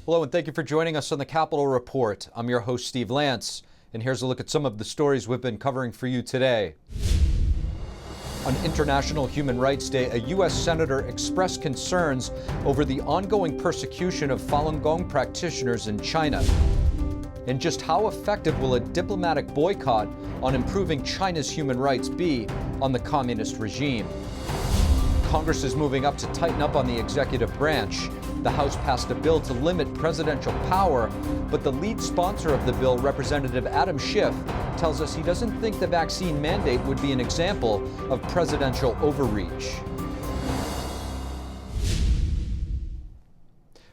Hello, and thank you for joining us on the Capitol Report. I'm your host, Steve Lance, and here's a look at some of the stories we've been covering for you today. On International Human Rights Day, a U.S. senator expressed concerns over the ongoing persecution of Falun Gong practitioners in China. And just how effective will a diplomatic boycott on improving China's human rights be on the communist regime? Congress is moving up to tighten up on the executive branch. The House passed a bill to limit presidential power, but the lead sponsor of the bill, Representative Adam Schiff, tells us he doesn't think the vaccine mandate would be an example of presidential overreach.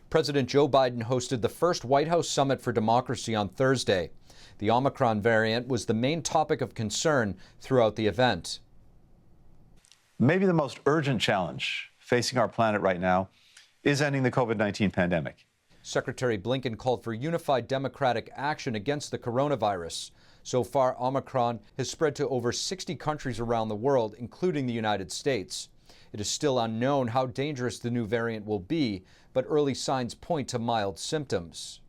President Joe Biden hosted the first White House Summit for Democracy on Thursday. The OMICRON variant was the main topic of concern throughout the event. Maybe the most urgent challenge facing our planet right now is ending the COVID-19 pandemic. Secretary Blinken called for unified democratic action against the coronavirus. So far, Omicron has spread to over 60 countries around the world, including the United States. It is still unknown how dangerous the new variant will be, but early signs point to mild symptoms.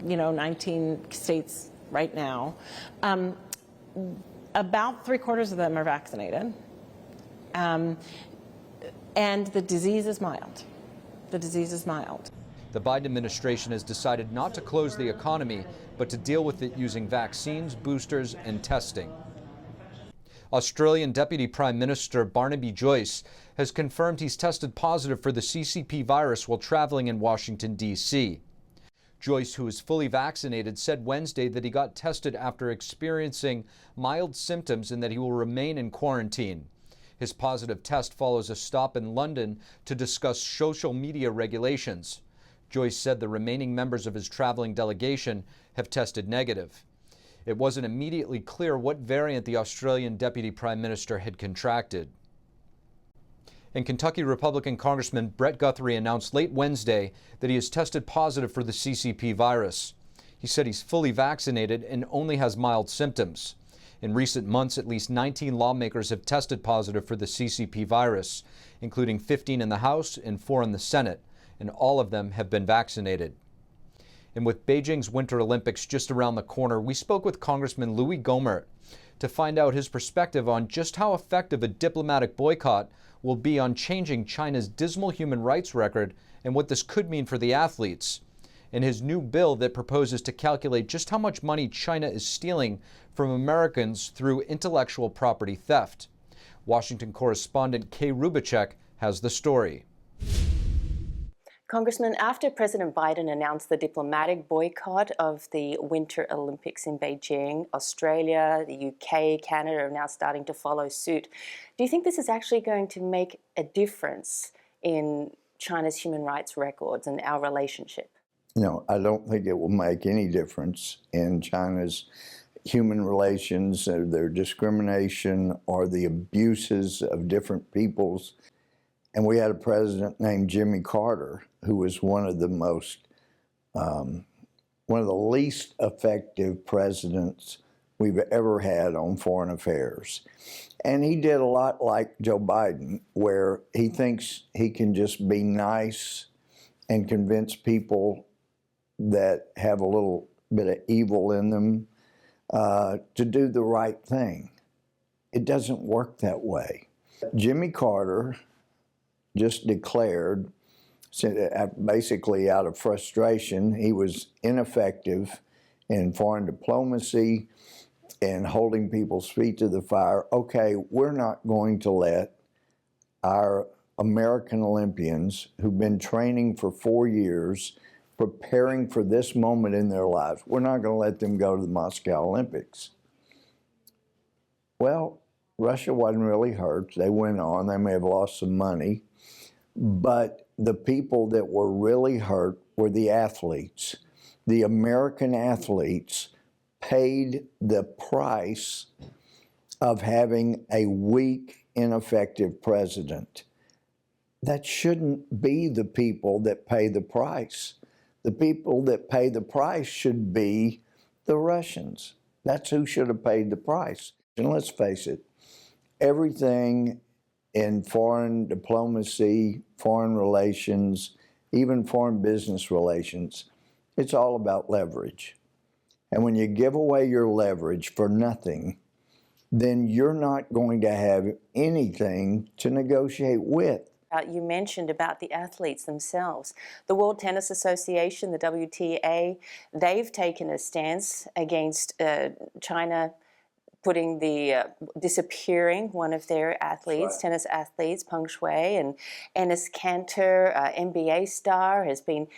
19 states right now, about 3/4 of them are vaccinated, and the disease is mild. The disease is mild. The Biden administration has decided not to close the economy, but to deal with it using vaccines, boosters, and testing. Australian Deputy Prime Minister Barnaby Joyce has confirmed he's tested positive for the CCP virus while traveling in Washington, D.C. Joyce, who is fully vaccinated, said Wednesday that he got tested after experiencing mild symptoms and that he will remain in quarantine. His positive test follows a stop in London to discuss social media regulations. Joyce said the remaining members of his traveling delegation have tested negative. It wasn't immediately clear what variant the Australian Deputy Prime Minister had contracted. And Kentucky Republican Congressman Brett Guthrie announced late Wednesday that he has tested positive for the CCP virus. He said he's fully vaccinated and only has mild symptoms. In recent months, at least 19 lawmakers have tested positive for the CCP virus, including 15 in the House and 4 in the Senate, and all of them have been vaccinated. And with Beijing's Winter Olympics just around the corner, we spoke with Congressman Louis Gohmert to find out his perspective on just how effective a diplomatic boycott will be on changing China's dismal human rights record and what this could mean for the athletes, and his new bill that proposes to calculate just how much money China is stealing from Americans through intellectual property theft. Washington correspondent Kay Rubacek has the story. Congressman, after President Biden announced the diplomatic boycott of the Winter Olympics in Beijing, Australia, the UK, Canada are now starting to follow suit. Do you think this is actually going to make a difference in China's human rights records and our relationship? No, I don't think it will make any difference in China's human relations, their discrimination, or the abuses of different peoples. And we had a president named Jimmy Carter, who was one of the least effective presidents we've ever had on foreign affairs. And he did a lot like Joe Biden, where he thinks he can just be nice and convince people that have a little bit of evil in them to do the right thing. It doesn't work that way. Jimmy Carter just declared, basically out of frustration, he was ineffective in foreign diplomacy and holding people's feet to the fire. Okay, we're not going to let our American Olympians who've been training for 4 years, preparing for this moment in their lives, we're not going to let them go to the Moscow Olympics. Well, Russia wasn't really hurt. They went on. They may have lost some money. But the people that were really hurt were the athletes. The American athletes paid the price of having a weak, ineffective president. That shouldn't be the people that pay the price. The people that pay the price should be the Russians. That's who should have paid the price. And let's face it, everything in foreign diplomacy, foreign relations, even foreign business relations, It's all about leverage. And when you give away your leverage for nothing, then you're not going to have anything to negotiate with. You mentioned about the athletes themselves. The World Tennis Association, the WTA, they've taken a stance against China disappearing one of their athletes, tennis athletes, Peng Shuai, and Enes Kanter, NBA star, has been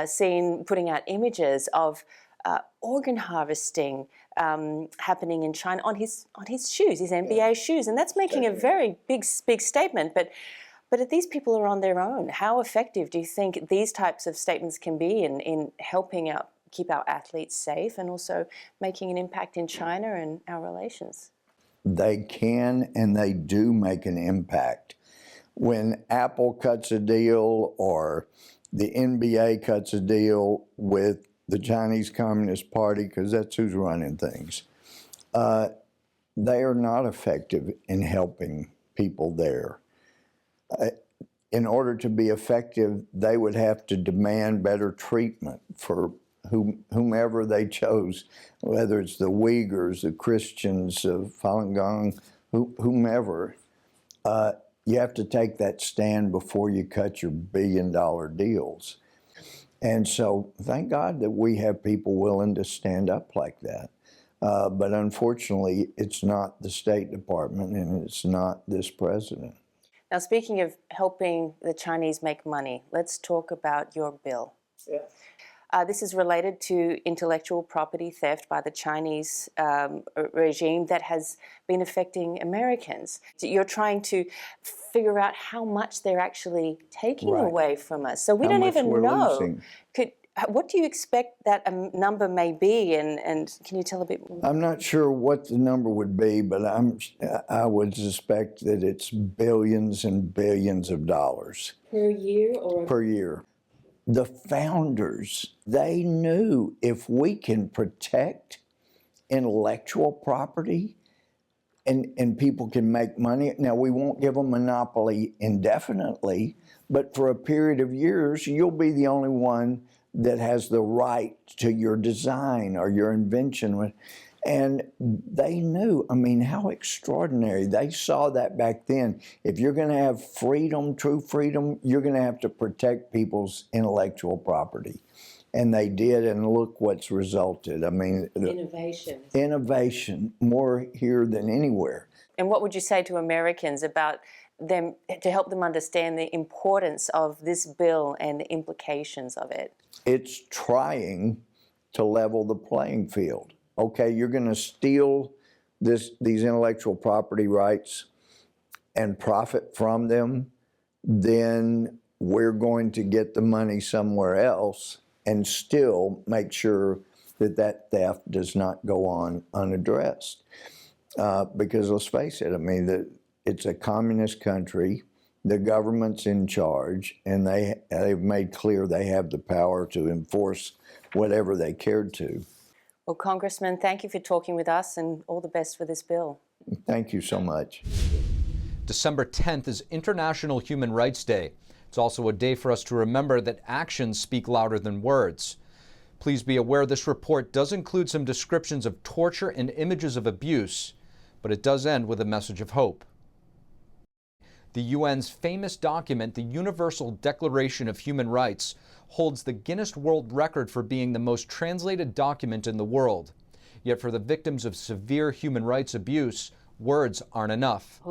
seen putting out images of organ harvesting happening in China on his shoes, his NBA shoes, and that's making a very big statement. But if these people are on their own, how effective do you think these types of statements can be in helping keep our athletes safe and also making an impact in China and our relations? They can and they do make an impact. When Apple cuts a deal or the NBA cuts a deal with the Chinese Communist Party, because that's who's running things, they are not effective in helping people there. In order to be effective, they would have to demand better treatment for whomever they chose, whether it's the Uyghurs, the Christians, Falun Gong, whomever. You have to take that stand before you cut your billion-dollar deals. And so thank God that we have people willing to stand up like that. But unfortunately, it's not the State Department and it's not this president. Now, speaking of helping the Chinese make money, let's talk about your bill. Yeah. This is related to intellectual property theft by the Chinese regime that has been affecting Americans. You're trying to figure out how much they're actually taking away from us. So we don't even know. What do you expect that number may be, and can you tell a bit more? I'm not sure what the number would be, but I would suspect that it's billions and billions of dollars. Per year or? Per year. The founders, they knew if we can protect intellectual property and people can make money. Now, we won't give a monopoly indefinitely, but for a period of years, you'll be the only one that has the right to your design or your invention. And they knew, I mean, how extraordinary. They saw that back then. If you're going to have freedom, true freedom, you're going to have to protect people's intellectual property. And they did, and look what's resulted. I mean, innovation. Innovation, more here than anywhere. And what would you say to Americans about them, to help them understand the importance of this bill and the implications of it? It's trying to level the playing field. Okay, you're going to steal these intellectual property rights and profit from them, then we're going to get the money somewhere else and still make sure that that theft does not go on unaddressed. Because let's face it, I mean, it's a communist country, the government's in charge, and they've made clear they have the power to enforce whatever they cared to. Well, Congressman, thank you for talking with us, and all the best for this bill. Thank you so much. December 10th is International Human Rights Day. It's also a day for us to remember that actions speak louder than words. Please be aware this report does include some descriptions of torture and images of abuse, but it does end with a message of hope. The UN's famous document, the Universal Declaration of Human Rights, holds the Guinness World Record for being the most translated document in the world. Yet for the victims of severe human rights abuse, words aren't enough. I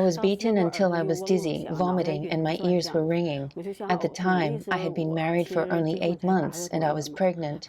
was beaten until I was dizzy, vomiting, and my ears were ringing. At the time, I had been married for only 8 months, and I was pregnant.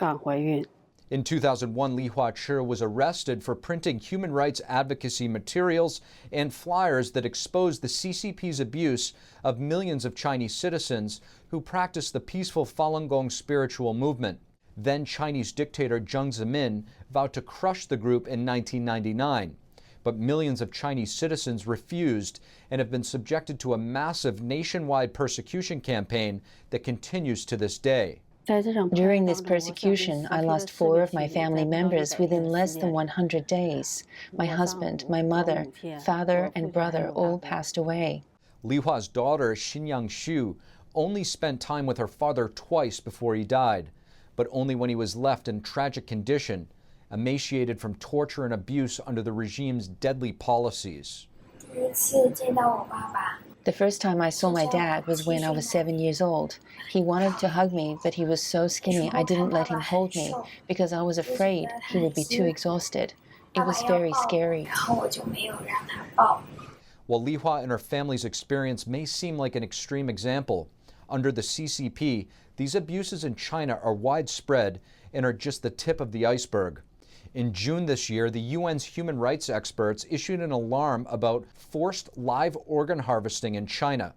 In 2001, Li Huachi was arrested for printing human rights advocacy materials and flyers that exposed the CCP's abuse of millions of Chinese citizens who practice the peaceful Falun Gong spiritual movement. Then Chinese dictator Jiang Zemin vowed to crush the group in 1999. But millions of Chinese citizens refused and have been subjected to a massive nationwide persecution campaign that continues to this day. During this persecution, I lost 4 of my family members within less than 100 days. My husband, my mother, father, and brother all passed away. Li Hua's daughter, Xinyang Xu, only spent time with her father twice before he died, but only when he was left in tragic condition, emaciated from torture and abuse under the regime's deadly policies. The first time I saw my dad was when I was 7 years old. He wanted to hug me, but he was so skinny I didn't let him hold me because I was afraid he would be too exhausted. It was very scary. While Li Hua and her family's experience may seem like an extreme example, under the CCP, these abuses in China are widespread and are just the tip of the iceberg. In June this year, the UN's human rights experts issued an alarm about forced live organ harvesting in China.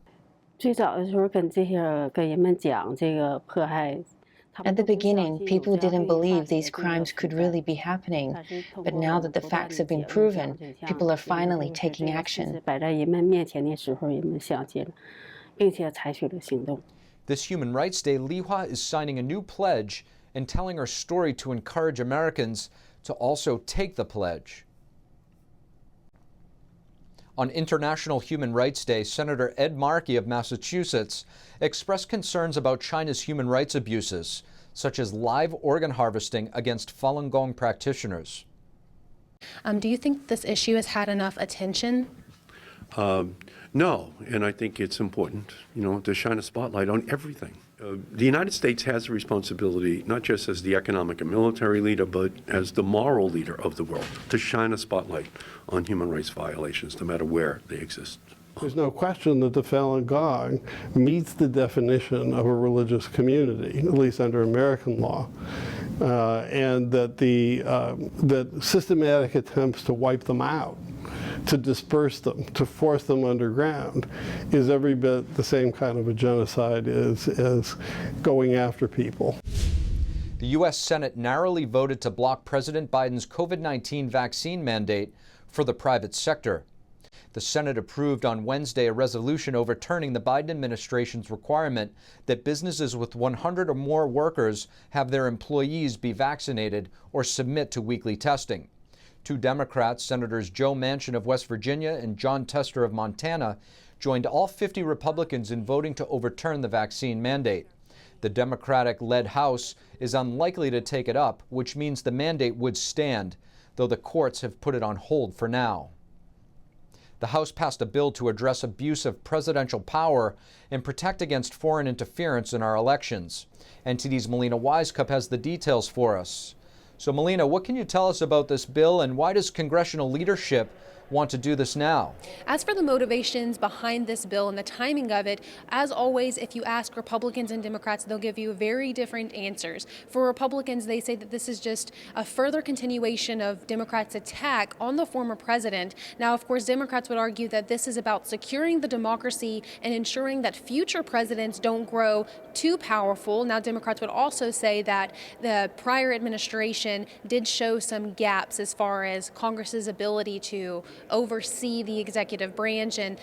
At the beginning, people didn't believe these crimes could really be happening, but now that the facts have been proven, people are finally taking action. This Human Rights Day, Li Hua is signing a new pledge and telling her story to encourage Americans to also take the pledge. On International Human Rights Day, Senator Ed Markey of Massachusetts expressed concerns about China's human rights abuses, such as live organ harvesting against Falun Gong practitioners. Do you think this issue has had enough attention? No, and I think it's important, to shine a spotlight on everything. The United States has a responsibility, not just as the economic and military leader, but as the moral leader of the world, to shine a spotlight on human rights violations, no matter where they exist. There's no question that the Falun Gong meets the definition of a religious community, at least under American law, and that that systematic attempts to wipe them out, to disperse them, to force them underground, is every bit the same kind of a genocide as going after people. The U.S. Senate narrowly voted to block President Biden's COVID-19 vaccine mandate for the private sector. The Senate approved on Wednesday a resolution overturning the Biden administration's requirement that businesses with 100 or more workers have their employees be vaccinated or submit to weekly testing. Two Democrats, Senators Joe Manchin of West Virginia and John Tester of Montana, joined all 50 Republicans in voting to overturn the vaccine mandate. The Democratic-led House is unlikely to take it up, which means the mandate would stand, though the courts have put it on hold for now. The House passed a bill to address abuse of presidential power and protect against foreign interference in our elections. NTD's Melina Wisecup has the details for us. So, Melina, what can you tell us about this bill, and why does congressional leadership want to do this now? As for the motivations behind this bill and the timing of it, as always, if you ask Republicans and Democrats, they'll give you very different answers. For Republicans, they say that this is just a further continuation of Democrats' attack on the former president. Now, of course, Democrats would argue that this is about securing the democracy and ensuring that future presidents don't grow too powerful. Now, Democrats would also say that the prior administration did show some gaps as far as Congress's ability to oversee the executive branch and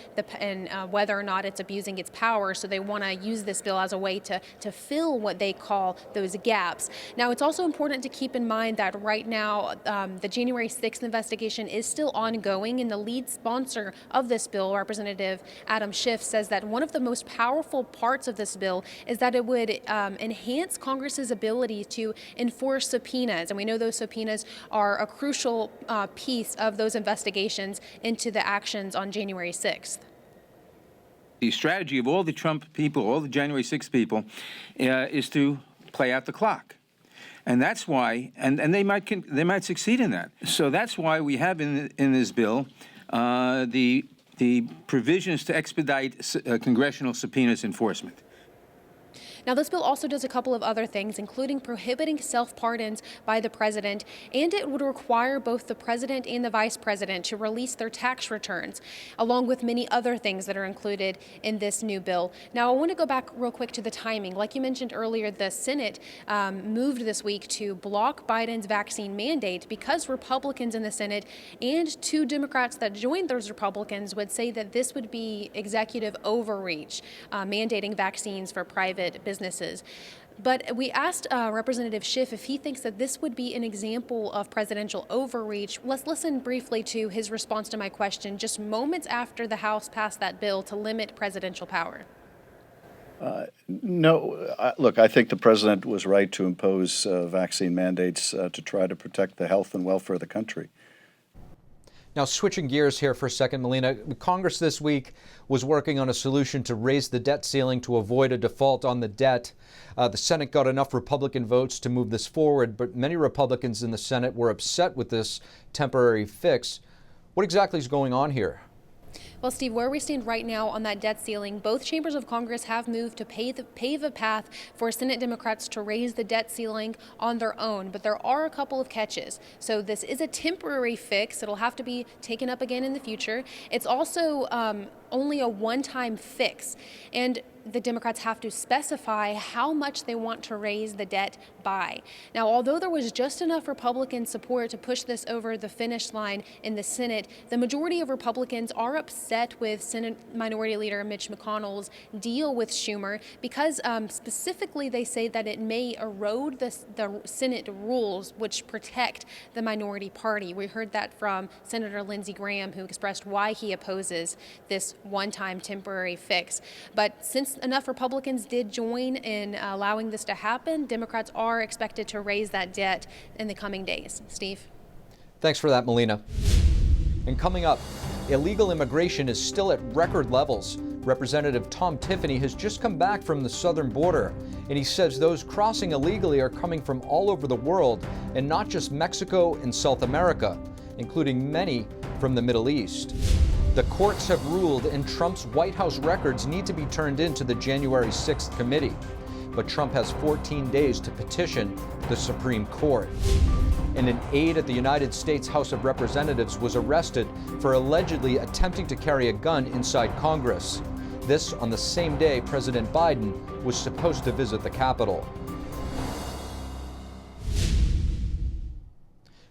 whether or not it's abusing its power. So they want to use this bill as a way to fill what they call those gaps. Now, it's also important to keep in mind that right now the January 6th investigation is still ongoing, and the lead sponsor of this bill, Representative Adam Schiff, says that one of the most powerful parts of this bill is that it would enhance Congress's ability to enforce subpoenas. And we know those subpoenas are a crucial piece of those investigations into the actions on January 6th. The strategy of all the Trump people, all the January 6th people, is to play out the clock. And that's why, and they might succeed in that. So that's why we have in this bill the provisions to expedite congressional subpoenas enforcement. Now, this bill also does a couple of other things, including prohibiting self-pardons by the president, and it would require both the president and the vice president to release their tax returns, along with many other things that are included in this new bill. Now, I want to go back real quick to the timing. Like you mentioned earlier, the Senate moved this week to block Biden's vaccine mandate because Republicans in the Senate and two Democrats that joined those Republicans would say that this would be executive overreach, mandating vaccines for private businesses. But we asked Representative Schiff if he thinks that this would be an example of presidential overreach. Let's listen briefly to his response to my question just moments after the House passed that bill to limit presidential power. No, look, I think the president was right to impose vaccine mandates to try to protect the health and welfare of the country. Now, switching gears here for a second, Melina, Congress this week was working on a solution to raise the debt ceiling to avoid a default on the debt. The Senate got enough Republican votes to move this forward, but many Republicans in the Senate were upset with this temporary fix. What exactly is going on here? Well, Steve, where we stand right now on that debt ceiling, both chambers of Congress have moved to pave a path for Senate Democrats to raise the debt ceiling on their own. But there are a couple of catches. So this is a temporary fix. It'll have to be taken up again in the future. It's also only a one-time fix. And the Democrats have to specify how much they want to raise the debt by. Now, although there was just enough Republican support to push this over the finish line in the Senate, the majority of Republicans are upset with Senate Minority Leader Mitch McConnell's deal with Schumer because specifically they say that it may erode the Senate rules which protect the minority party. We heard that from Senator Lindsey Graham, who expressed why he opposes this one-time temporary fix. But since enough Republicans did join in allowing this to happen, Democrats are expected to raise that debt in the coming days. Steve? Thanks for that, Melina. And coming up, illegal immigration is still at record levels. Representative Tom Tiffany has just come back from the southern border, and he says those crossing illegally are coming from all over the world, and not just Mexico and South America, including many from the Middle East. The courts have ruled, and Trump's White House records need to be turned in to the January 6th committee. But Trump has 14 days to petition the Supreme Court. And an aide at the United States House of Representatives was arrested for allegedly attempting to carry a gun inside Congress. This on the same day President Biden was supposed to visit the Capitol.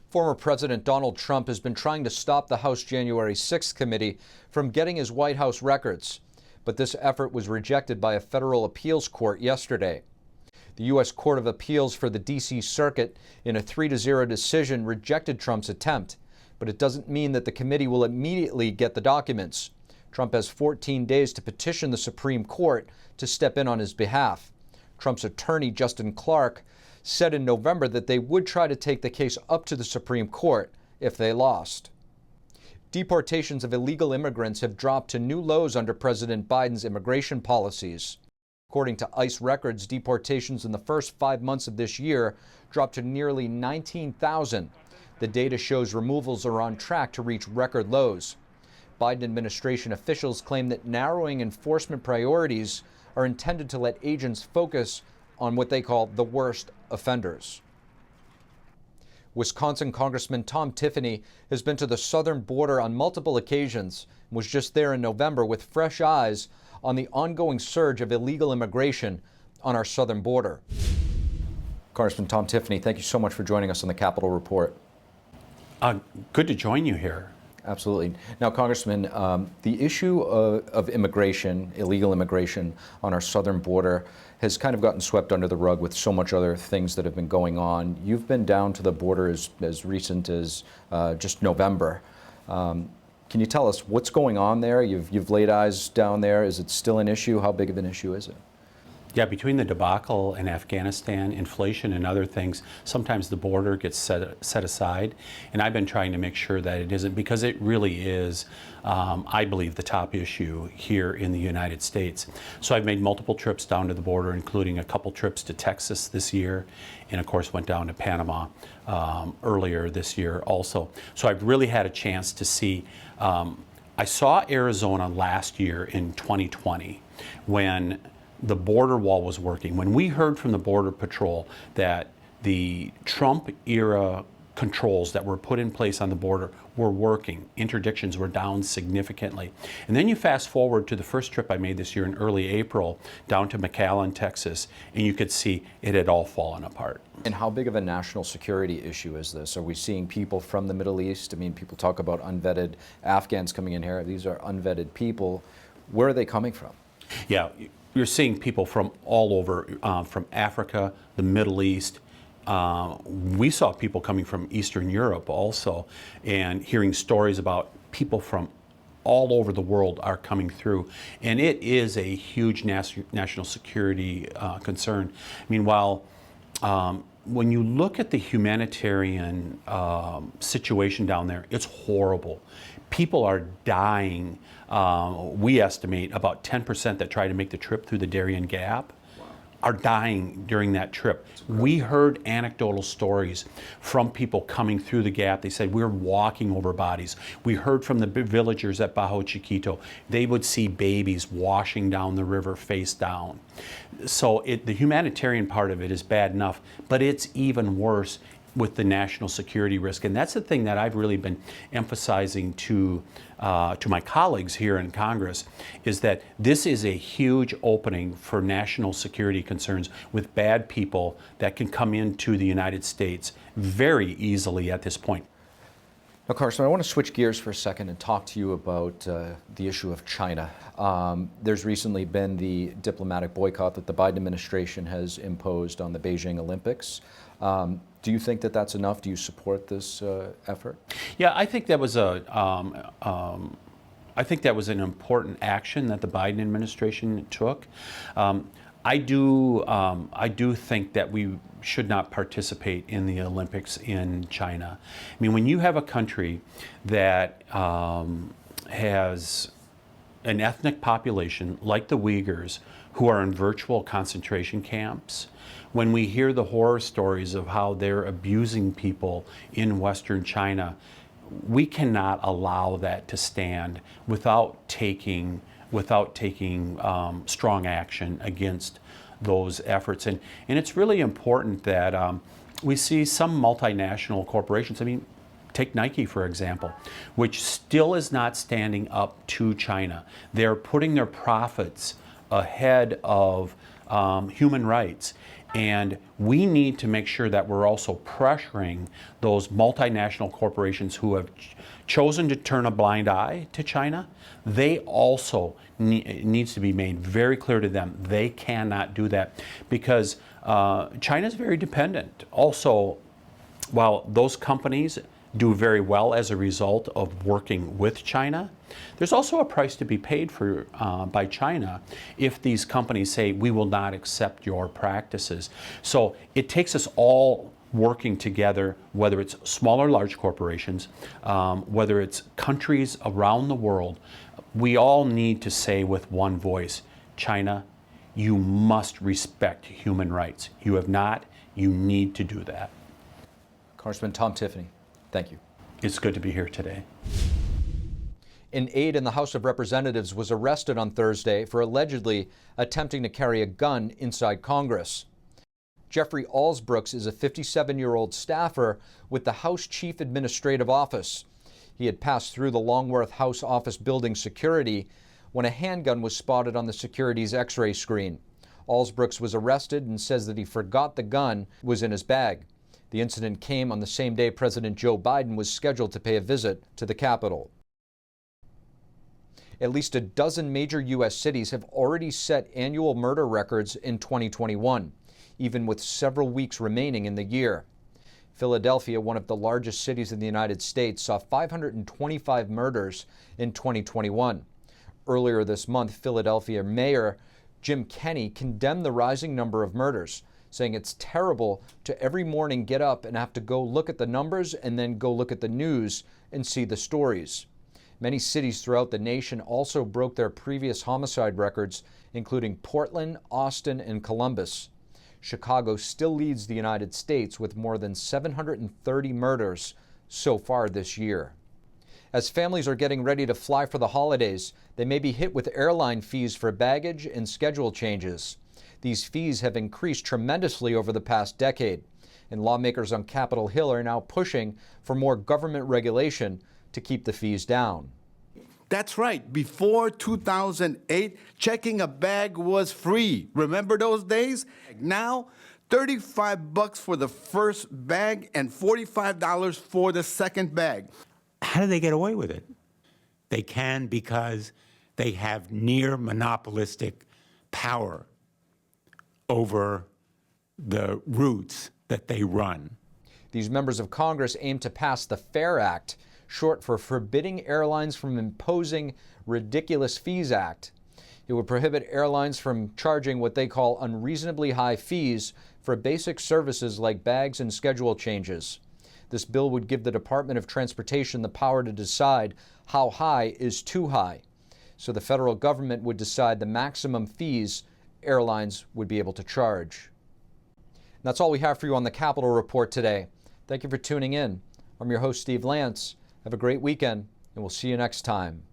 Former President Donald Trump has been trying to stop the House January 6th committee from getting his White House records, but this effort was rejected by a federal appeals court yesterday. The U.S. Court of Appeals for the D.C. Circuit, in a 3-0 decision, rejected Trump's attempt, but it doesn't mean that the committee will immediately get the documents. Trump has 14 days to petition the Supreme Court to step in on his behalf. Trump's attorney, Justin Clark, said in November that they would try to take the case up to the Supreme Court if they lost. Deportations of illegal immigrants have dropped to new lows under President Biden's immigration policies. According to ICE records, deportations in the first 5 months of this year dropped to nearly 19,000. The data shows removals are on track to reach record lows. Biden administration officials claim that narrowing enforcement priorities are intended to let agents focus on what they call the worst offenders. Wisconsin Congressman Tom Tiffany has been to the southern border on multiple occasions and was just there in November with fresh eyes on the ongoing surge of illegal immigration on our southern border. Congressman Tom Tiffany, thank you so much for joining us on the Capitol Report. Good to join you here. Absolutely. Now, Congressman, the issue of immigration, illegal immigration on our southern border has kind of gotten swept under the rug with so much other things that have been going on. You've been down to the border as recent as just November. Can you tell us what's going on there? You've laid eyes down there. Is it still an issue? How big of an issue is it? Yeah, between the debacle in Afghanistan, inflation, and other things, sometimes the border gets set aside. And I've been trying to make sure that it isn't, because it really is, I believe, the top issue here in the United States. So I've made multiple trips down to the border, including a couple trips to Texas this year, and of course went down to Panama earlier this year also. So I've really had a chance to see. I saw Arizona last year in 2020 when the border wall was working. When we heard from the Border Patrol that the Trump-era controls that were put in place on the border were working, interdictions were down significantly. And then you fast forward to the first trip I made this year in early April down to McAllen, Texas, and you could see it had all fallen apart. And how big of a national security issue is this? Are we seeing people from the Middle East? I mean, people talk about unvetted Afghans coming in here. These are unvetted people. Where are they coming from? Yeah. You're seeing people from all over, from Africa, the Middle East. We saw people coming from Eastern Europe also, and hearing stories about people from all over the world are coming through, and it is a huge national security concern. Meanwhile, when you look at the humanitarian situation down there, it's horrible. People are dying. We estimate about 10% that try to make the trip through the Darien Gap are dying during that trip. We heard anecdotal stories from people coming through the gap. They said, we're walking over bodies. We heard from the villagers at Bajo Chiquito. They would see babies washing down the river face down. So the humanitarian part of it is bad enough, but it's even worse with the national security risk. And that's the thing that I've really been emphasizing to my colleagues here in Congress, is that this is a huge opening for national security concerns with bad people that can come into the United States very easily at this point. Now, Congressman, I want to switch gears for a second and talk to you about the issue of China. There's recently been the diplomatic boycott that the Biden administration has imposed on the Beijing Olympics. Do you think that that's enough? Do you support this effort? Yeah, I think that was I think that was an important action that the Biden administration took. I do think that we should not participate in the Olympics in China. I mean, when you have a country that has an ethnic population like the Uyghurs who are in virtual concentration camps, when we hear the horror stories of how they're abusing people in Western China, we cannot allow that to stand without taking strong action against those efforts. And it's really important that we see some multinational corporations, I mean, take Nike, for example, which still is not standing up to China. They're putting their profits ahead of human rights. And we need to make sure that we're also pressuring those multinational corporations who have chosen to turn a blind eye to China. They also it needs to be made very clear to them they cannot do that, because China is very dependent. Also, while those companies do very well as a result of working with China, there's also a price to be paid for by China if these companies say, we will not accept your practices. So it takes us all working together, whether it's small or large corporations, whether it's countries around the world. We all need to say with one voice, China, you must respect human rights. You have not, you need to do that. Congressman Tom Tiffany, thank you. It's good to be here today. An aide in the House of Representatives was arrested on Thursday for allegedly attempting to carry a gun inside Congress. Jeffrey Allsbrooks is a 57-year-old staffer with the House Chief Administrative Office. He had passed through the Longworth House office building security when a handgun was spotted on the security's X-ray screen. Allsbrooks was arrested and says that he forgot the gun was in his bag. The incident came on the same day President Joe Biden was scheduled to pay a visit to the Capitol. At least a dozen major U.S. cities have already set annual murder records in 2021, even with several weeks remaining in the year. Philadelphia, one of the largest cities in the United States, saw 525 murders in 2021. Earlier this month, Philadelphia Mayor Jim Kenney condemned the rising number of murders, saying it's terrible to every morning get up and have to go look at the numbers and then go look at the news and see the stories. Many cities throughout the nation also broke their previous homicide records, including Portland, Austin, and Columbus. Chicago still leads the United States with more than 730 murders so far this year. As families are getting ready to fly for the holidays, they may be hit with airline fees for baggage and schedule changes. These fees have increased tremendously over the past decade, and lawmakers on Capitol Hill are now pushing for more government regulation to keep the fees down. That's right. Before 2008, checking a bag was free. Remember those days? Now, $35 for the first bag and $45 for the second bag. How do they get away with it? They can because they have near monopolistic power over the routes that they run. These members of Congress aim to pass the FAIR Act, short for Forbidding Airlines from Imposing Ridiculous Fees Act. It would prohibit airlines from charging what they call unreasonably high fees for basic services like bags and schedule changes. This bill would give the Department of Transportation the power to decide how high is too high. So the federal government would decide the maximum fees airlines would be able to charge. And that's all we have for you on the Capitol Report today. Thank you for tuning in. I'm your host, Steve Lance. Have a great weekend, and we'll see you next time.